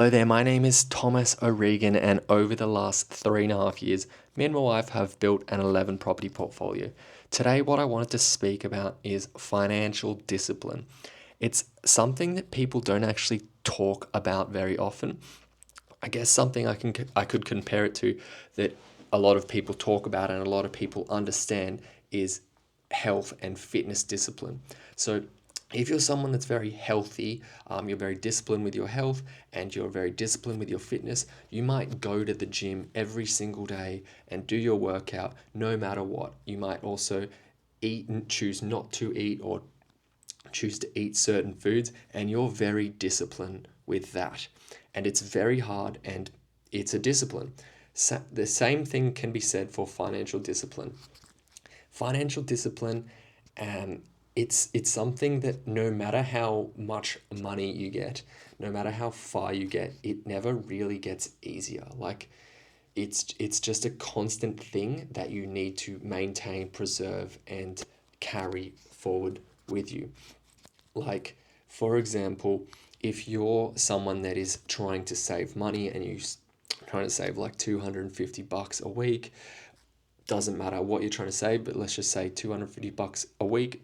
Hello there, my name is Thomas O'Regan, and over the last 3.5 years, me and my wife have built an 11 property portfolio. Today, what I wanted to speak about is financial discipline. It's something that people don't actually talk about very often. I guess something I could compare it to that a lot of people talk about and a lot of people understand is health and fitness discipline. So if you're someone that's very healthy, you're very disciplined with your health and you're very disciplined with your fitness, you might go to the gym every single day and do your workout no matter what. You might also eat and choose not to eat or choose to eat certain foods, and you're very disciplined with that. And it's very hard and it's a discipline. So the same thing can be said for financial discipline. Financial discipline, um, it's something that no matter how much money you get, no matter how far you get, it never really gets easier. Like it's just a constant thing that you need to maintain, preserve, and carry forward with you. Like, for example, if you're someone that is trying to save money and trying to save like $250 a week, doesn't matter what you're trying to save, but let's just say $250 a week,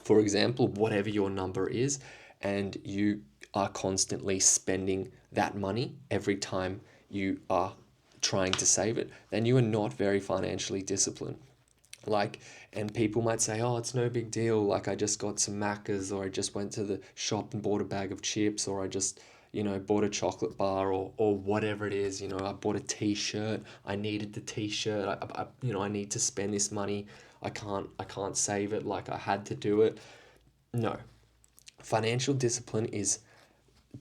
for example, whatever your number is, and you are constantly spending that money every time you are trying to save it, then you are not very financially disciplined. Like, and people might say, oh, it's no big deal. Like, I just got some Maccas, or I just went to the shop and bought a bag of chips, or I just, bought a chocolate bar, or whatever it is. I bought a t-shirt. I needed the t-shirt. I need to spend this money. I can't save it. Like, I had to do it. No. Financial discipline is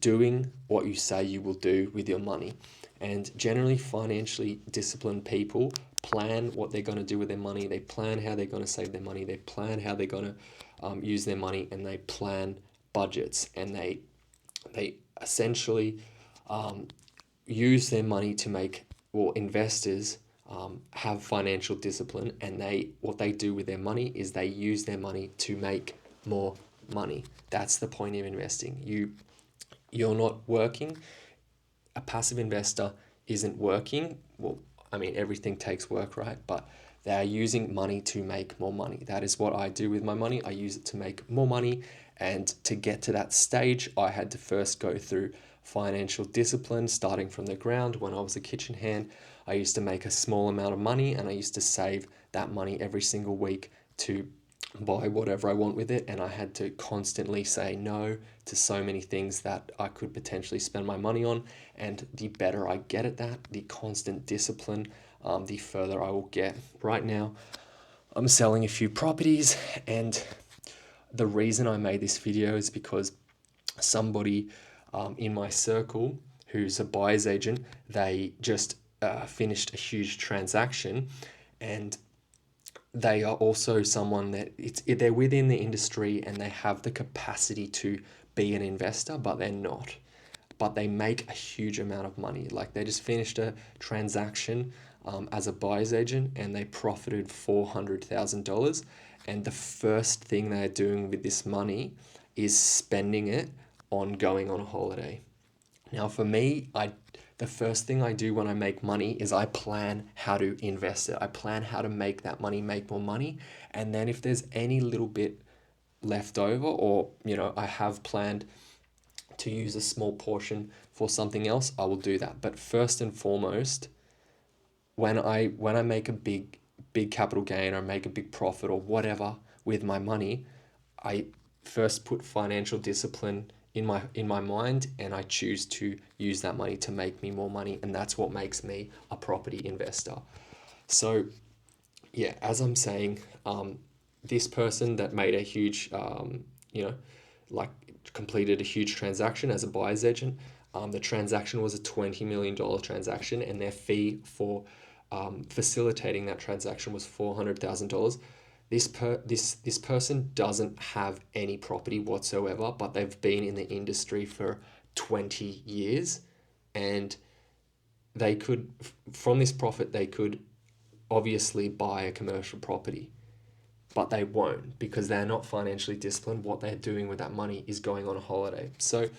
doing what you say you will do with your money. And generally, financially disciplined people plan what they're going to do with their money. They plan how they're going to save their money. They plan how they're going to use their money, and they plan budgets. And they essentially use their money to make, well, investors have financial discipline, and what they do with their money is they use their money to make more money. That's the point of investing. You're not working. A passive investor isn't working. Well, I mean, everything takes work, right? But they are using money to make more money. That is what I do with my money. I use it to make more money. And to get to that stage, I had to first go through financial discipline, starting from the ground. When I was a kitchen hand, I used to make a small amount of money, and I used to save that money every single week to buy whatever I want with it. And I had to constantly say no to so many things that I could potentially spend my money on. And the better I get at that, the constant discipline, the further I will get. Right now, I'm selling a few properties, and the reason I made this video is because somebody in my circle who's a buyer's agent, they just finished a huge transaction, and they are also someone that they're within the industry and they have the capacity to be an investor, but they're not. But they make a huge amount of money. Like, they just finished a transaction as a buyer's agent, and they profited $400,000. And the first thing they're doing with this money is spending it on going on a holiday. Now, for me, the first thing I do when I make money is I plan how to invest it. I plan how to make that money make more money. And then if there's any little bit left over, or, I have planned to use a small portion for something else, I will do that. But first and foremost, when I make a big capital gain, or make a big profit or whatever with my money, I first put financial discipline in my mind, and I choose to use that money to make me more money, and that's what makes me a property investor. So yeah, as I'm saying, this person that made a huge, like, completed a huge transaction as a buyer's agent. The transaction was a $20 million transaction, and their fee for facilitating that transaction was $400,000. This person doesn't have any property whatsoever, but they've been in the industry for 20 years, and from this profit, they could obviously buy a commercial property, but they won't because they're not financially disciplined. What they're doing with that money is going on a holiday. So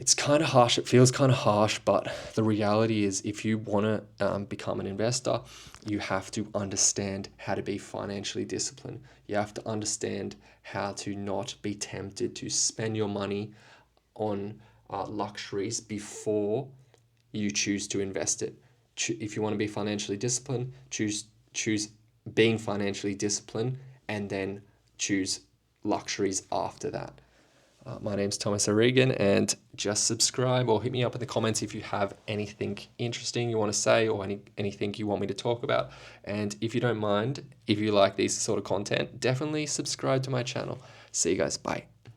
It's kind of harsh. It feels kind of harsh, but the reality is if you want to become an investor, you have to understand how to be financially disciplined. You have to understand how to not be tempted to spend your money on luxuries before you choose to invest it. If you want to be financially disciplined, choose being financially disciplined and then choose luxuries after that. My name's Thomas O'Regan, and just subscribe or hit me up in the comments if you have anything interesting you want to say or anything you want me to talk about. And if you don't mind, if you like these sort of content, definitely subscribe to my channel. See you guys. Bye.